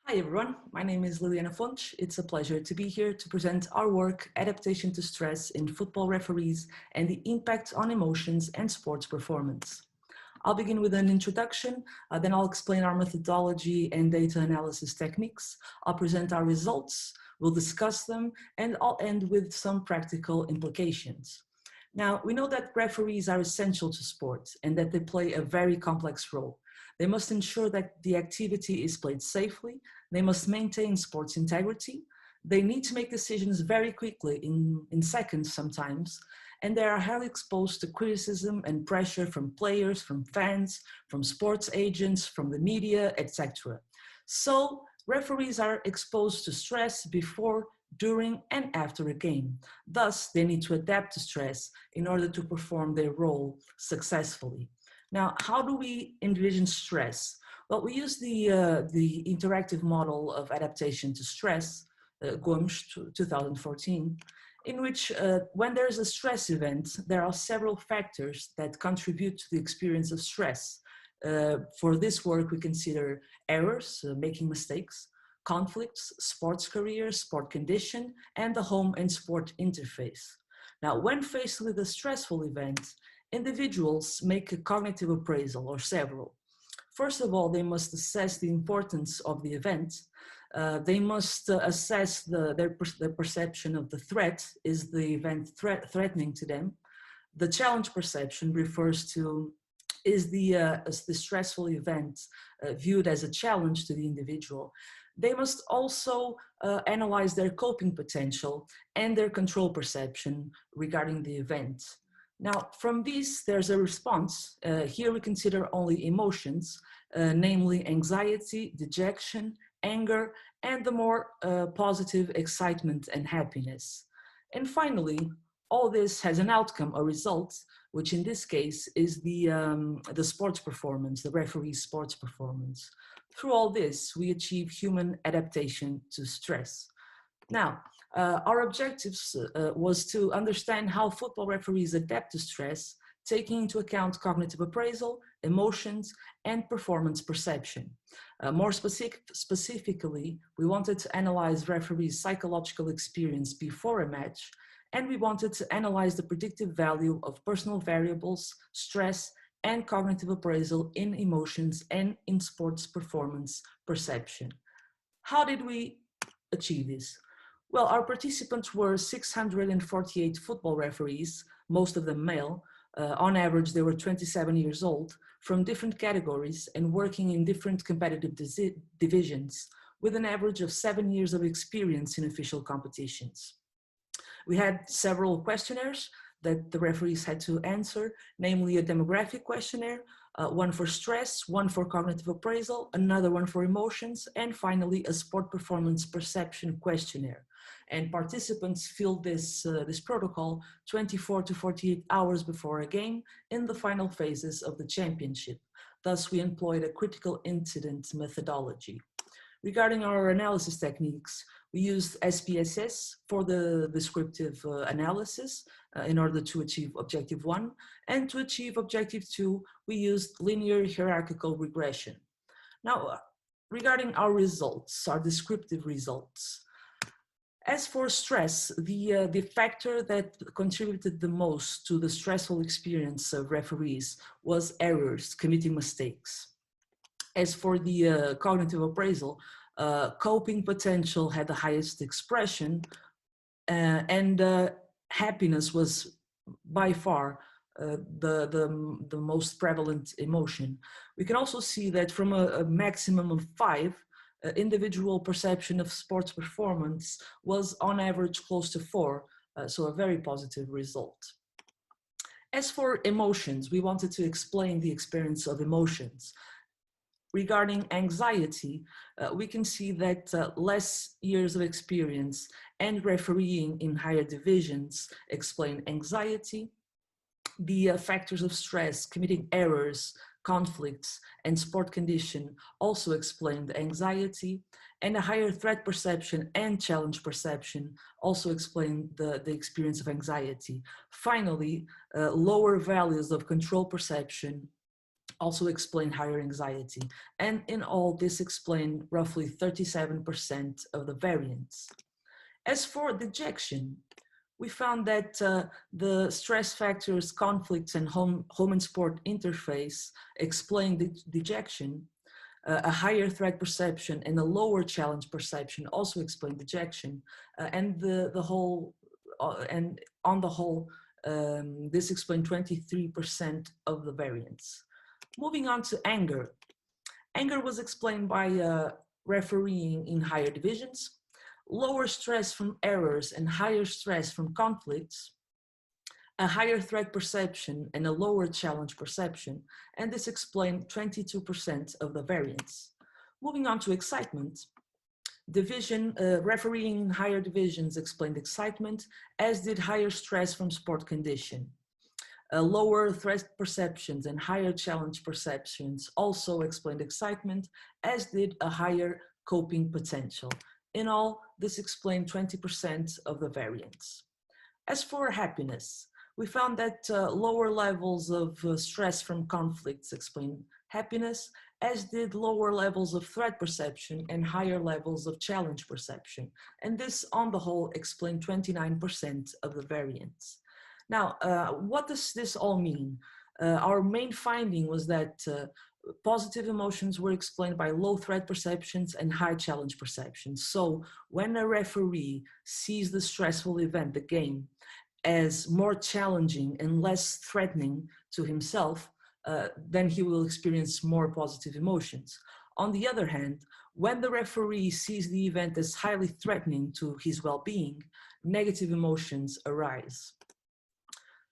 Hi everyone, my name is Liliana. It's a pleasure to be here to present our work, Adaptation to Stress in Football Referees and the Impact on Emotions and Sports Performance. I'll begin with an introduction, then I'll explain our methodology and data analysis techniques. I'll present our results, we'll discuss them, and I'll end with some practical implications. Now, we know that referees are essential to sports and that they play a very complex role. They must ensure that the activity is played safely. They must maintain sports integrity. They need to make decisions very quickly, in seconds sometimes, and they are highly exposed to criticism and pressure from players, from fans, from sports agents, from the media, etc. So referees are exposed to stress before, during, and after a game. Thus, they need to adapt to stress in order to perform their role successfully. Now, how do we envision stress? Well, we use the interactive model of adaptation to stress, Gomes 2014, in which when there's a stress event, there are several factors that contribute to the experience of stress. For this work, we consider errors, making mistakes, conflicts, sports career, sport condition, and the home and sport interface. Now, when faced with a stressful event, individuals make a cognitive appraisal or several. First of all, they must assess the importance of the event. They must assess their perception of the threat. Is the event threatening to them? The challenge perception refers to, is the stressful event viewed as a challenge to the individual? They must also analyze their coping potential and their control perception regarding the event. Now, from this, there's a response. Here we consider only emotions, namely anxiety, dejection, anger, and the more positive excitement and happiness. And finally, all this has an outcome, a result, which in this case is the sports performance, the referee's sports performance. Through all this, we achieve human adaptation to stress. Now, our objectives was to understand how football referees adapt to stress, taking into account cognitive appraisal, emotions, and performance perception. More specifically, we wanted to analyze referees' psychological experience before a match, and we wanted to analyze the predictive value of personal variables, stress, and cognitive appraisal in emotions and in sports performance perception. How did we achieve this? Well, our participants were 648 football referees, most of them male. On average, they were 27 years old, from different categories and working in different competitive divisions, with an average of 7 years of experience in official competitions. We had several questionnaires that the referees had to answer, namely a demographic questionnaire, one for stress, one for cognitive appraisal, another one for emotions, and finally a sport performance perception questionnaire. And participants filled this protocol 24 to 48 hours before a game in the final phases of the championship. Thus, we employed a critical incident methodology. Regarding our analysis techniques, we used SPSS for the descriptive analysis in order to achieve objective 1, and to achieve objective 2, we used linear hierarchical regression. Now, regarding our results, our descriptive results, as for stress, the factor that contributed the most to the stressful experience of referees was errors, committing mistakes. As for the cognitive appraisal, coping potential had the highest expression, and happiness was by far the most prevalent emotion. We can also see that from a maximum of 5, individual perception of sports performance was on average close to 4, so a very positive result. As for emotions, we wanted to explain the experience of emotions. Regarding anxiety, we can see that less years of experience and refereeing in higher divisions explain anxiety. The factors of stress, committing errors, conflicts, and sport condition also explained anxiety, and a higher threat perception and challenge perception also explained the experience of anxiety. Finally, lower values of control perception also explained higher anxiety. And in all, this explained roughly 37% of the variance. As for dejection, we found that the stress factors, conflicts, and home and sport interface explain dejection. A higher threat perception and a lower challenge perception also explain dejection. And on the whole, this explained 23% of the variance. Moving on to anger. Anger was explained by refereeing in higher divisions, lower stress from errors and higher stress from conflicts, a higher threat perception and a lower challenge perception, and this explained 22% of the variance. Moving on to excitement, refereeing in higher divisions explained excitement, as did higher stress from sport condition. Lower threat perceptions and higher challenge perceptions also explained excitement, as did a higher coping potential. In all, this explained 20% of the variance. As for happiness, we found that lower levels of stress from conflicts explain happiness, as did lower levels of threat perception and higher levels of challenge perception. And this, on the whole, explained 29% of the variance. Now, what does this all mean? Our main finding was that positive emotions were explained by low threat perceptions and high challenge perceptions. So when a referee sees the stressful event, the game, as more challenging and less threatening to himself, then he will experience more positive emotions. On the other hand, when the referee sees the event as highly threatening to his well-being, negative emotions arise.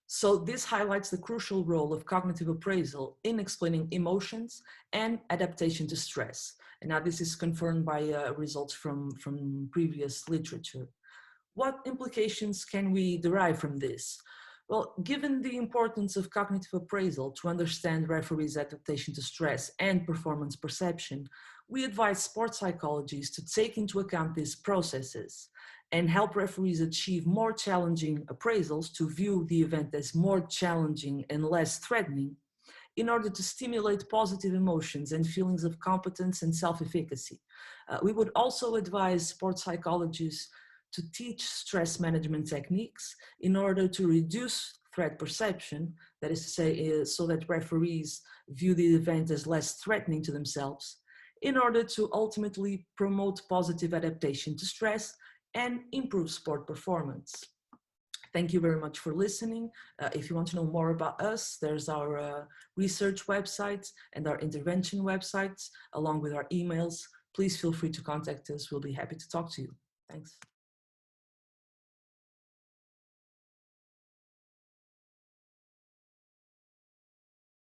So this highlights the crucial role of cognitive appraisal in explaining emotions and adaptation to stress. And now this is confirmed by results from previous literature. What implications can we derive from this? Well, given the importance of cognitive appraisal to understand referees' adaptation to stress and performance perception, we advise sports psychologists to take into account these processes and help referees achieve more challenging appraisals to view the event as more challenging and less threatening in order to stimulate positive emotions and feelings of competence and self-efficacy. We would also advise sports psychologists to teach stress management techniques in order to reduce threat perception, that is to say, so that referees view the event as less threatening to themselves, in order to ultimately promote positive adaptation to stress and improve sport performance. Thank you very much for listening. If you want to know more about us, there's our research websites and our intervention websites, along with our emails. Please feel free to contact us. We'll be happy to talk to you. Thanks.